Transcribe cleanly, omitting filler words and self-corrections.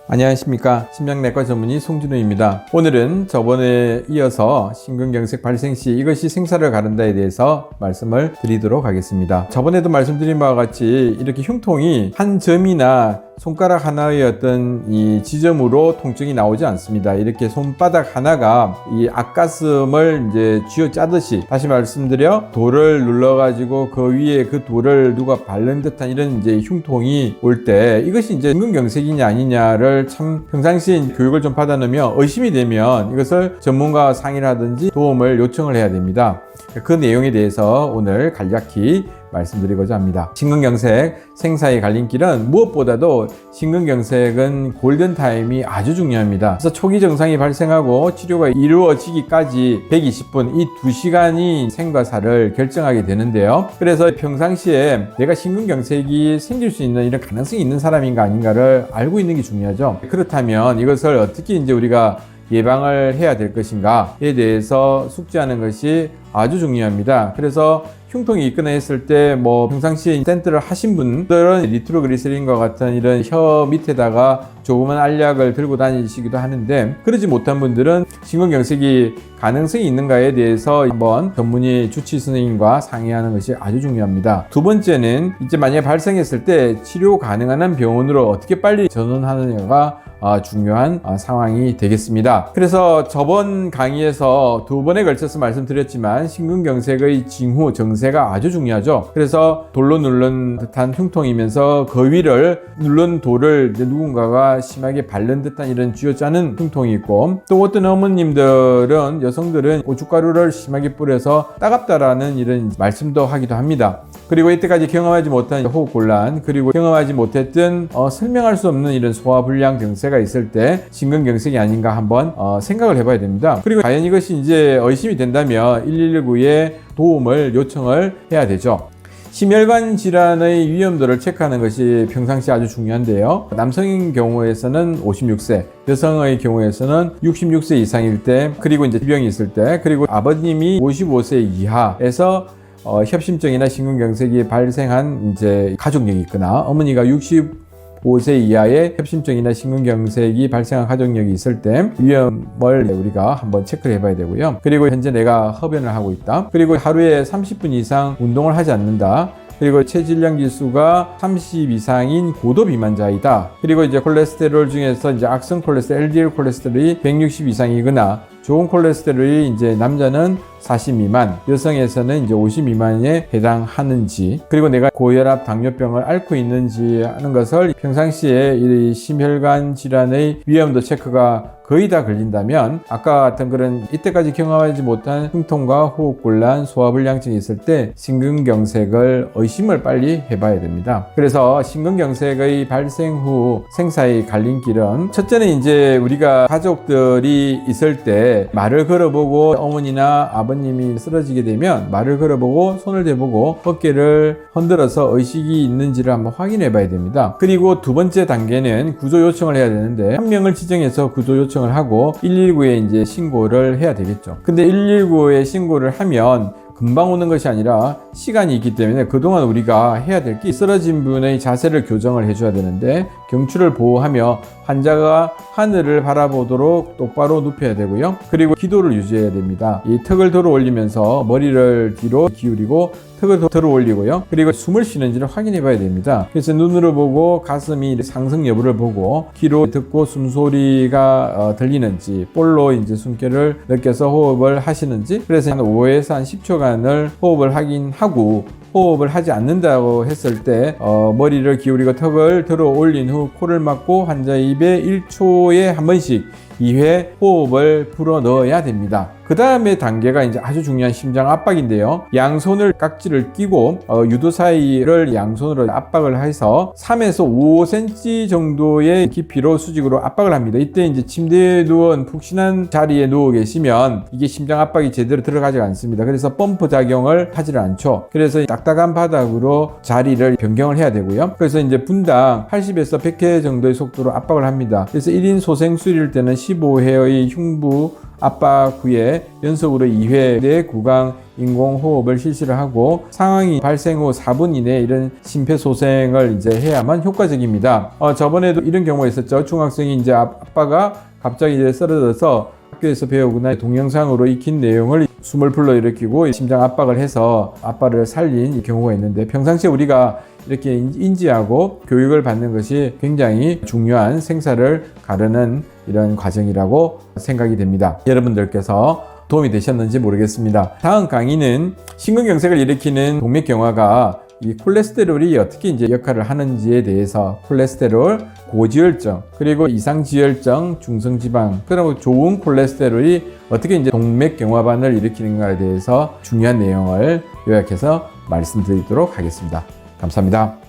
안녕하십니까. 심장내과 전문의 송진우입니다. 오늘은 저번에 이어서 심근경색 발생 시 이것이 생사를 가른다에 대해서 말씀을 드리도록 하겠습니다. 저번에도 말씀드린 바와 같이 이렇게 흉통이 한 점이나 손가락 하나의 어떤 이 지점으로 통증이 나오지 않습니다. 이렇게 손바닥 하나가 이 앞가슴을 이제 쥐어 짜듯이, 다시 말씀드려 돌을 눌러가지고 그 위에 그 돌을 누가 바른 듯한 이런 이제 흉통이 올 때 이것이 이제 심근경색이냐 아니냐를 참 평상시에 교육을 좀 받아놓으면 의심이 되면 이것을 전문가와 상의를 하든지 도움을 요청을 해야 됩니다. 그 내용에 대해서 오늘 간략히 말씀드리고자 합니다. 심근경색 생사의 갈림길은 무엇보다도 심근경색은 골든타임이 아주 중요합니다. 그래서 초기 증상이 발생하고 치료가 이루어지기까지 120분, 이 2시간이 생과 사를 결정하게 되는데요. 그래서 평상시에 내가 심근경색이 생길 수 있는 이런 가능성이 있는 사람인가 아닌가를 알고 있는 게 중요하죠. 그렇다면 이것을 어떻게 이제 우리가 예방을 해야 될 것인가에 대해서 숙지하는 것이 아주 중요합니다. 그래서 흉통이 있거나 했을 때 평상시에 스텐트를 하신 분들은 니트로그리세린과 같은 이런 혀 밑에다가 조그만 알약을 들고 다니시기도 하는데, 그러지 못한 분들은 심근경색이 가능성이 있는가에 대해서 한번 전문의 주치 선생님과 상의하는 것이 아주 중요합니다. 두 번째는 이제 만약에 발생했을 때 치료 가능한 병원으로 어떻게 빨리 전원하느냐가 중요한 상황이 되겠습니다. 그래서 저번 강의에서 두 번에 걸쳐서 말씀드렸지만 심근경색의 징후, 증세가 아주 중요하죠. 그래서 돌로 누른 듯한 흉통이면서 그 위를 누른 돌을 누군가가 심하게 바른 듯한 이런 쥐어짜는 흉통이 있고, 또 어떤 어머님들은, 여성들은 고춧가루를 심하게 뿌려서 따갑다라는 이런 말씀도 하기도 합니다. 그리고 이때까지 경험하지 못한 호흡곤란, 그리고 경험하지 못했던 설명할 수 없는 이런 소화불량 증세가 있을 때 심근경색이 아닌가 한번 생각을 해봐야 됩니다. 그리고 과연 이것이 이제 의심이 된다면 119에 도움을 요청을 해야 되죠. 심혈관 질환의 위험도를 체크하는 것이 평상시 아주 중요한데요. 남성인 경우에서는 56세, 여성의 경우에서는 66세 이상일 때, 그리고 이제 질병이 있을 때, 그리고 아버님이 55세 이하에서 협심증이나 심근경색이 발생한 이제 가족력이 있거나, 어머니가 65세 이하의 협심증이나 심근경색이 발생한 가족력이 있을 때 위험을 우리가 한번 체크를 해봐야 되고요. 그리고 현재 내가 흡연을 하고 있다, 그리고 하루에 30분 이상 운동을 하지 않는다, 그리고 체질량 지수가 30 이상인 고도 비만자이다, 그리고 이제 콜레스테롤 중에서 이제 악성 콜레스테롤, LDL 콜레스테롤이 160 이상이거나 좋은 콜레스테롤이 이제 남자는 40 미만, 여성에서는 이제 50 미만에 해당하는지, 그리고 내가 고혈압, 당뇨병을 앓고 있는지 하는 것을 평상시에 이 심혈관 질환의 위험도 체크가 거의 다 걸린다면, 아까 같은 그런 이때까지 경험하지 못한 흉통과 호흡곤란, 소화불량증이 있을 때 심근경색을 의심을 빨리 해봐야 됩니다. 그래서 심근경색의 발생 후 생사의 갈림길은, 첫째는 이제 우리가 가족들이 있을 때 말을 걸어보고, 어머니나 아버님이 쓰러지게 되면 말을 걸어보고 손을 대보고 어깨를 흔들어서 의식이 있는지를 한번 확인해 봐야 됩니다. 그리고 두 번째 단계는 구조 요청을 해야 되는데, 한 명을 지정해서 구조 요청을 하고 119에 이제 신고를 해야 되겠죠. 근데 119에 신고를 하면 금방 오는 것이 아니라 시간이 있기 때문에 그동안 우리가 해야 될 게, 쓰러진 분의 자세를 교정을 해줘야 되는데 경추를 보호하며 환자가 하늘을 바라보도록 똑바로 눕혀야 되고요. 그리고 기도를 유지해야 됩니다. 이 턱을 들어 올리면서 머리를 뒤로 기울이고 턱을 들어 올리고요. 그리고 숨을 쉬는지를 확인해 봐야 됩니다. 그래서 눈으로 보고 가슴이 상승 여부를 보고, 귀로 듣고 숨소리가 들리는지, 볼로 이제 숨결을 느껴서 호흡을 하시는지, 그래서 한 5에서 한 10초간을 호흡을 확인하고, 호흡을 하지 않는다고 했을 때 머리를 기울이고 턱을 들어 올린 후 코를 막고 환자의 입에 1초에 한 번씩 2회 호흡을 불어 넣어야 됩니다. 그 다음에 단계가 이제 아주 중요한 심장 압박인데요. 양손을 깍지를 끼고 유두 사이를 양손으로 압박을 해서 3에서 5cm 정도의 깊이로 수직으로 압박을 합니다. 이때 이제 침대에 누운 푹신한 자리에 누워 계시면 이게 심장 압박이 제대로 들어가지 않습니다. 그래서 펌프 작용을 하지를 않죠. 그래서 딱딱한 바닥으로 자리를 변경을 해야 되고요. 그래서 이제 분당 80에서 100회 정도의 속도로 압박을 합니다. 그래서 1인 소생술일 때는 15회의 흉부 압박 후에 연속으로 2회 내 구강 인공호흡을 실시를 하고 상황이 발생 후 4분 이내에 이런 심폐소생을 이제 해야만 효과적입니다. 저번에도 이런 경우가 있었죠. 중학생이 이제 아빠가 갑자기 이제 쓰러져서 학교에서 배우거나 동영상으로 익힌 내용을 숨을 불러일으키고 심장 압박을 해서 아빠를 살린 경우가 있는데, 평상시에 우리가 이렇게 인지하고 교육을 받는 것이 굉장히 중요한 생사를 가르는 이런 과정이라고 생각이 됩니다. 여러분들께서 도움이 되셨는지 모르겠습니다. 다음 강의는 심근경색을 일으키는 동맥경화가 이 콜레스테롤이 어떻게 이제 역할을 하는지에 대해서, 콜레스테롤, 고지혈증, 그리고 이상지혈증, 중성지방, 그리고 좋은 콜레스테롤이 어떻게 이제 동맥경화반을 일으키는가에 대해서 중요한 내용을 요약해서 말씀드리도록 하겠습니다. 감사합니다.